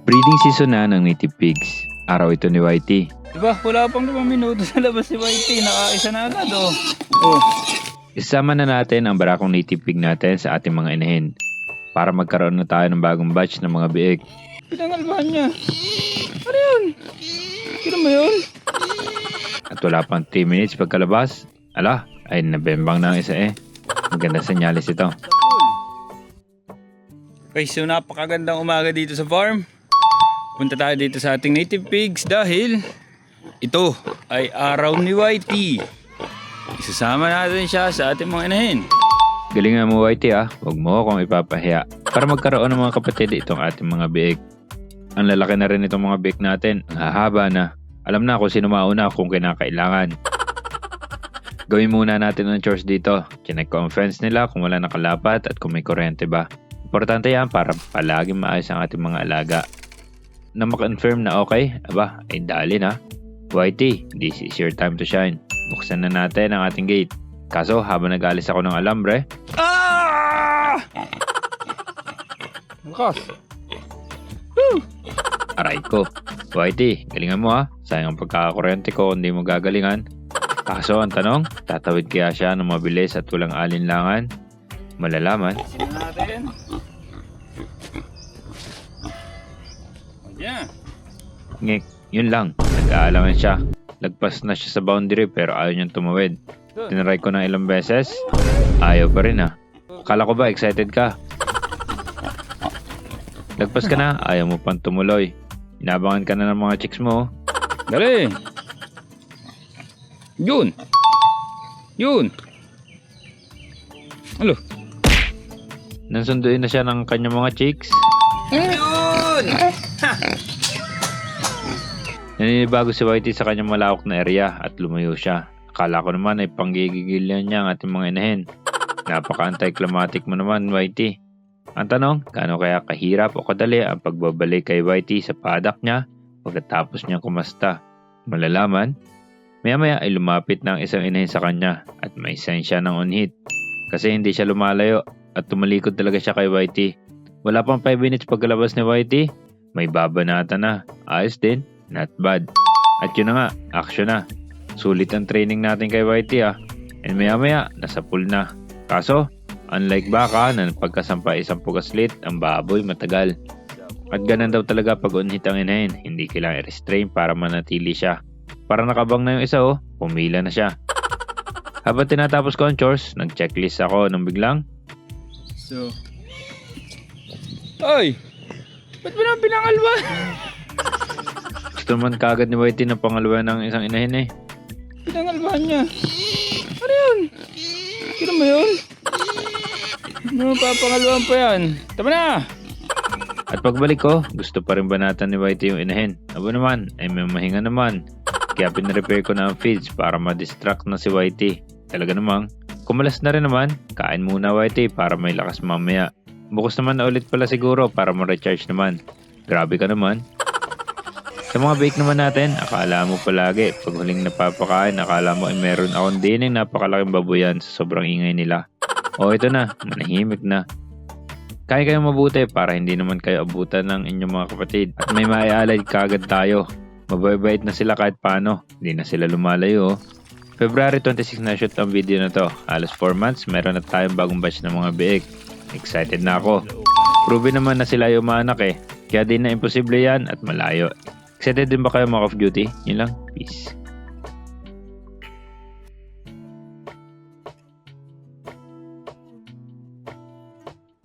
Breeding season na ng native pigs. Araw ito ni Whitey. Diba, wala pang 5 minuto sa labas si Whitey. Nakaisa na agad, oh. Oh. Isama na natin ang barakong native pig natin sa ating mga inahin para magkaroon na tayo ng bagong batch ng mga biik. Pinangalbahan niya. Ano yun? Kino mo yun? At wala pang 3 minutes pagkalabas, ay nabembang na ang isa eh. Maganda senyalis ito. Okay, so napakagandang umaga dito sa farm. Punta tayo dito sa ating native pigs dahil ito ay araw ni Whitey. Isasama natin siya sa ating mga inahin. Galingan mo Whitey huwag mo akong ipapahiya para magkaroon ng mga kapatid itong ating mga biik. Ang lalaki na rin itong mga biik natin, ang hahaba na. Alam na kung sino mauna kung kinakailangan. Gawin muna natin ang chores dito. Chinek ko ang fence nila kung wala nakalapat at kung may kuryente ba. Importante yan para palaging maayos ang ating mga alaga. Na maka-confirm na okay, ay dali na. Whitey, this is your time to shine. Buksan na natin ang ating gate. Kaso habang nag-alis ako ng alambre, Lakas. aray ko. Whitey, galingan mo Sayang ang pagkakakuryente ko kung di mo gagalingan. Kaso ang tanong, tatawid kaya siya ng mabilis at walang alinlangan? Malalaman. Tignan natin. Yeah. Ngek, yun lang. Nag-aalangan siya. Lagpas na siya sa boundary pero ayaw niyang tumawid. Tinry ko ng ilang beses. Ayaw pa rin Akala ko ba excited ka? Lagpas ka na, ayaw mo pang tumuloy. Inabangan ka na ng mga chicks mo. Dali. Yun. Yun. Alo. Nansunduin na siya ng kanyang mga chicks. Yun. Naninibago si Whitey sa kanyang malawak na area at lumayo siya. Akala ko naman ay panggigigilian niya ang ating mga inahin. Napaka-anticlimactic mo naman, Whitey. Ang tanong, gaano kaya kahirap o kadali ang pagbabalik kay Whitey sa paddock niya pagkatapos niyang kumasta? Malalaman, maya-maya ay lumapit ng isang inahin sa kanya at may sign siya ng on hit. Kasi hindi siya lumalayo at tumalikod talaga siya kay Whitey. Wala pang 5 minutes pagkalabas ni Whitey, may babanata na. Ayos din, not bad. At yun na nga, action na. Sulit ang training natin kay Whitey And maya-maya, nasa pool na. Kaso, unlike baka na pagkasampa isang pugaslit, ang baboy matagal. At ganun daw talaga pag on-hit ang inahin, hindi kailangan i-restrain para manatili siya. Para nakabang na yung isa pumila na siya. Habang tinatapos ko ang chores, nag-checklist ako nung biglang. So. Ay! Ba't ba naman pinangalwa? Gusto naman kagad ni Whitey ng pangalawa ng isang inahin Pinangalbahan niya. Ano yun? Kino mo yun? Ano papangalwahan pa yan? Tama na! At pagbalik ko, gusto pa rin banatan ni Whitey yung inahin. Abo naman, ay may mahinga naman. Kaya pinrepair ko na ang feeds para ma-distract na si Whitey. Talaga namang, kumalas na rin naman, kain muna Whitey para may lakas mamaya. Bukas naman na ulit pala siguro para ma-recharge naman. Grabe ka naman. Sa mga bake naman natin, akala mo palagi, pag huling napapakain, akala mo ay meron akong dining napakalaking baboyan sa sobrang ingay nila. Ito na, manahimik na. Kaya kayo mabuti para hindi naman kayo abutan ng inyong mga kapatid. At may maialay kagad tayo. Mababait na sila kahit paano. Hindi na sila lumalayo. February 26 na shoot ang video na to. Halos 4 months, meron na tayong bagong batch ng mga biik. Excited na ako. Proven naman na sila yung maanak Kaya di na imposible yan at malayo. Excited din ba kayo mga Call of Duty? Yun lang. Peace.